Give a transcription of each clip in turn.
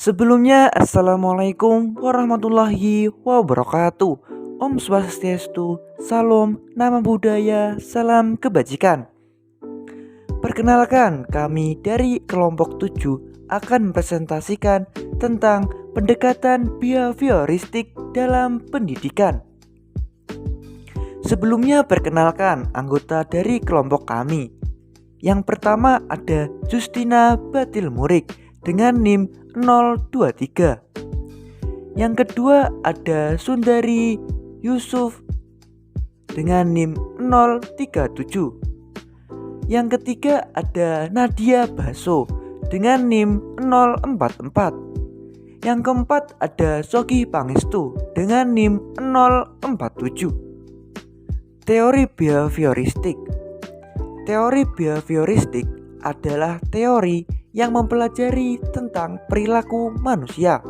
Sebelumnya, Assalamualaikum warahmatullahi wabarakatuh. Om Swastiastu, Salam, Nama Budaya, Salam Kebajikan. Perkenalkan, kami dari kelompok 7 akan mempresentasikan tentang pendekatan behavioristik dalam pendidikan. Sebelumnya perkenalkan anggota dari kelompok kami. Yang pertama ada Justina Batil Murik dengan NIM 023. Yang kedua ada Sundari Yusuf dengan NIM 037. Yang ketiga ada Nadia Baso dengan NIM 044. Yang keempat ada Sogi Pangestu dengan NIM 047. Teori behavioristik. Teori behavioristik adalah teori yang mempelajari tentang perilaku manusia.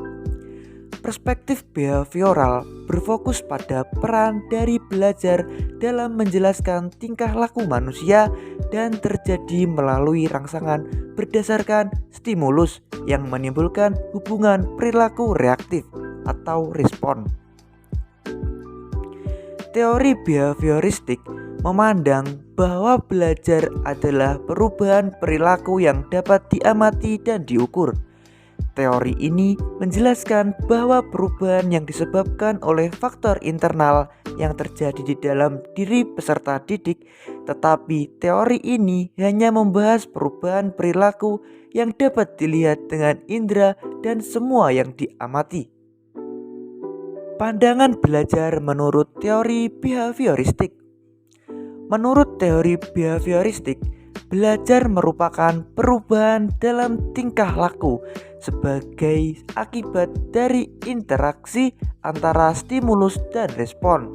Perspektif behavioral berfokus pada peran dari belajar dalam menjelaskan tingkah laku manusia dan terjadi melalui rangsangan berdasarkan stimulus yang menimbulkan hubungan perilaku reaktif atau respon. Teori behavioristik memandang bahwa belajar adalah perubahan perilaku yang dapat diamati dan diukur. Teori ini menjelaskan bahwa perubahan yang disebabkan oleh faktor internal yang terjadi di dalam diri peserta didik, tetapi teori ini hanya membahas perubahan perilaku yang dapat dilihat dengan indera dan semua yang diamati. Pandangan belajar menurut teori behavioristik. Menurut teori behavioristik, belajar merupakan perubahan dalam tingkah laku sebagai akibat dari interaksi antara stimulus dan respon.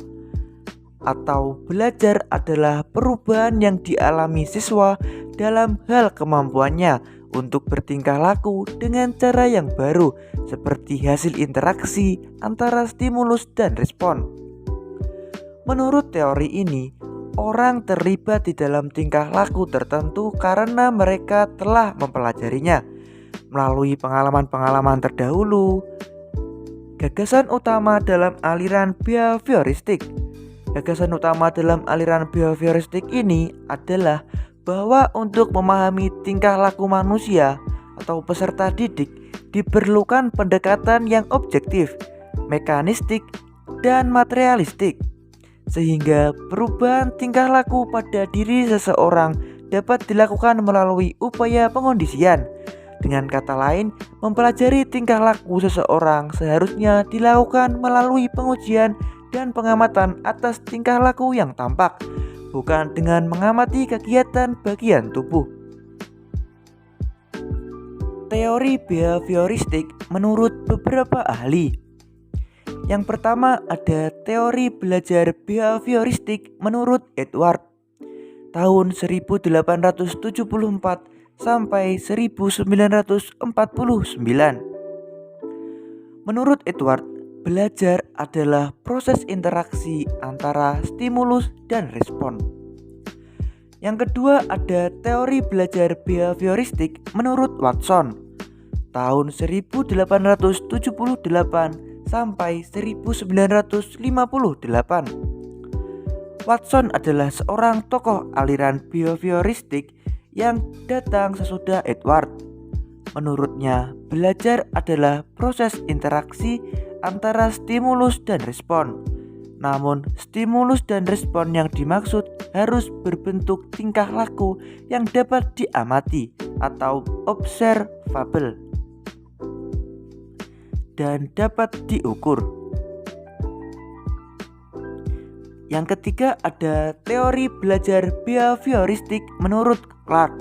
Atau belajar adalah perubahan yang dialami siswa dalam hal kemampuannya untuk bertingkah laku dengan cara yang baru seperti hasil interaksi antara stimulus dan respon. Menurut teori ini, orang terlibat di dalam tingkah laku tertentu karena mereka telah mempelajarinya melalui pengalaman-pengalaman terdahulu. Gagasan utama dalam aliran behavioristik. Gagasan utama dalam aliran behavioristik ini adalah bahwa untuk memahami tingkah laku manusia atau peserta didik diperlukan pendekatan yang objektif, mekanistik, dan materialistik, sehingga perubahan tingkah laku pada diri seseorang dapat dilakukan melalui upaya pengondisian. Dengan kata lain, mempelajari tingkah laku seseorang seharusnya dilakukan melalui pengujian dan pengamatan atas tingkah laku yang tampak, bukan dengan mengamati kegiatan bagian tubuh. Teori behavioristik menurut beberapa ahli. Yang pertama ada teori belajar behavioristik menurut Edward tahun 1874 sampai 1949. Menurut Edward, belajar adalah proses interaksi antara stimulus dan respon. Yang kedua ada teori belajar behavioristik menurut Watson tahun 1878 sampai 1958. Watson adalah seorang tokoh aliran behavioristik yang datang sesudah Edward. Menurutnya, belajar adalah proses interaksi antara stimulus dan respon. Namun, stimulus dan respon yang dimaksud harus berbentuk tingkah laku yang dapat diamati atau observable dan dapat diukur. Yang ketiga ada teori belajar behavioristik menurut Clark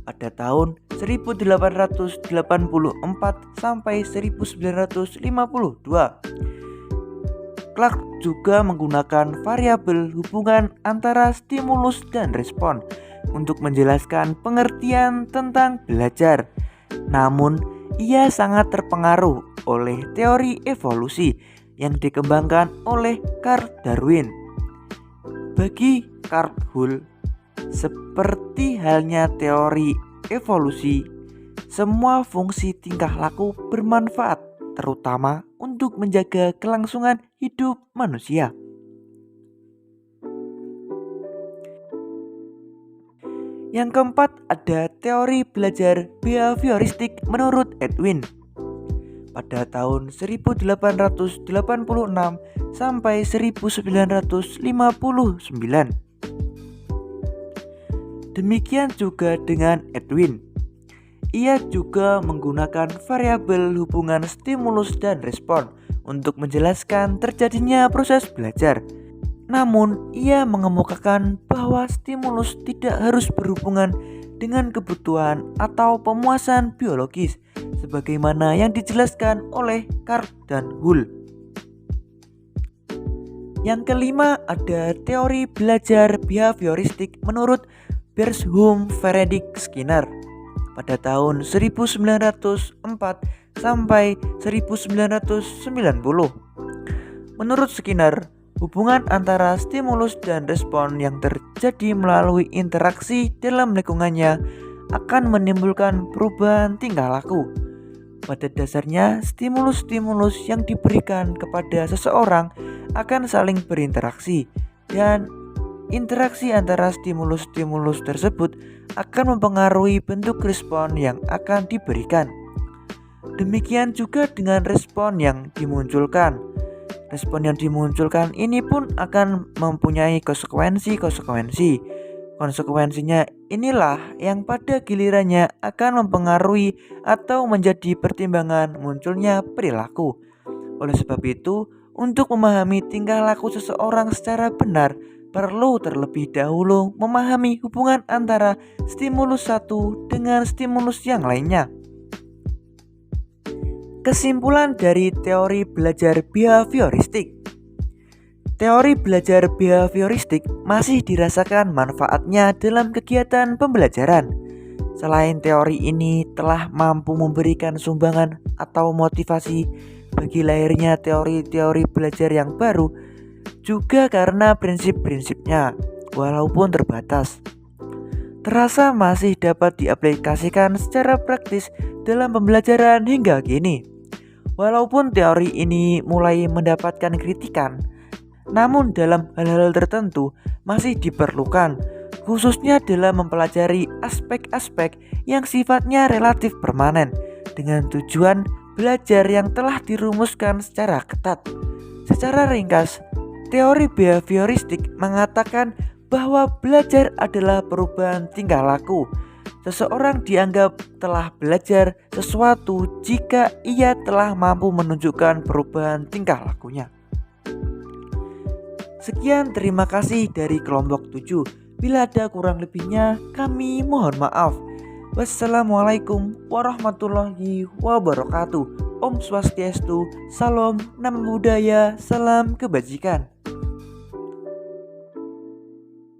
pada tahun 1884 sampai 1952. Clark juga menggunakan variabel hubungan antara stimulus dan respon untuk menjelaskan pengertian tentang belajar. Namun, ia sangat terpengaruh oleh teori evolusi yang dikembangkan oleh Carl Darwin. Bagi Carl Hull, seperti halnya teori evolusi, semua fungsi tingkah laku bermanfaat, terutama untuk menjaga kelangsungan hidup manusia. Yang keempat, ada teori belajar behavioristik menurut Edwin. Pada tahun 1886 sampai 1959. Demikian juga dengan Edwin. Ia juga menggunakan variabel hubungan stimulus dan respon untuk menjelaskan terjadinya proses belajar. Namun, ia mengemukakan bahwa stimulus tidak harus berhubungan dengan kebutuhan atau pemuasan biologis, sebagaimana yang dijelaskan oleh Carr dan Hull. Yang kelima, ada teori belajar behavioristik menurut Bershoum Frederick Skinner pada tahun 1904 sampai 1990. Menurut Skinner, hubungan antara stimulus dan respon yang terjadi melalui interaksi dalam lingkungannya akan menimbulkan perubahan tingkah laku. Pada dasarnya, stimulus-stimulus yang diberikan kepada seseorang akan saling berinteraksi, dan interaksi antara stimulus-stimulus tersebut akan mempengaruhi bentuk respon yang akan diberikan. Demikian juga dengan respon yang dimunculkan. Respon yang dimunculkan ini pun akan mempunyai konsekuensi. Konsekuensinya inilah yang pada gilirannya akan mempengaruhi atau menjadi pertimbangan munculnya perilaku. Oleh sebab itu, untuk memahami tingkah laku seseorang secara benar, perlu terlebih dahulu memahami hubungan antara stimulus satu dengan stimulus yang lainnya. Kesimpulan dari teori belajar behavioristik. Teori belajar behavioristik masih dirasakan manfaatnya dalam kegiatan pembelajaran. Selain teori ini telah mampu memberikan sumbangan atau motivasi bagi lahirnya teori-teori belajar yang baru, juga karena prinsip-prinsipnya, walaupun terbatas, terasa masih dapat diaplikasikan secara praktis dalam pembelajaran hingga kini. Walaupun teori ini mulai mendapatkan kritikan, namun dalam hal-hal tertentu masih diperlukan, khususnya dalam mempelajari aspek-aspek yang sifatnya relatif permanen dengan tujuan belajar yang telah dirumuskan secara ketat. Secara ringkas, teori behavioristik mengatakan bahwa belajar adalah perubahan tingkah laku. Seseorang dianggap telah belajar sesuatu jika ia telah mampu menunjukkan perubahan tingkah lakunya. Sekian, terima kasih dari kelompok 7. Bila ada kurang lebihnya, kami mohon maaf. Wassalamualaikum warahmatullahi wabarakatuh. Om Swastiastu, Salam Nama Budaya, Salam Kebajikan.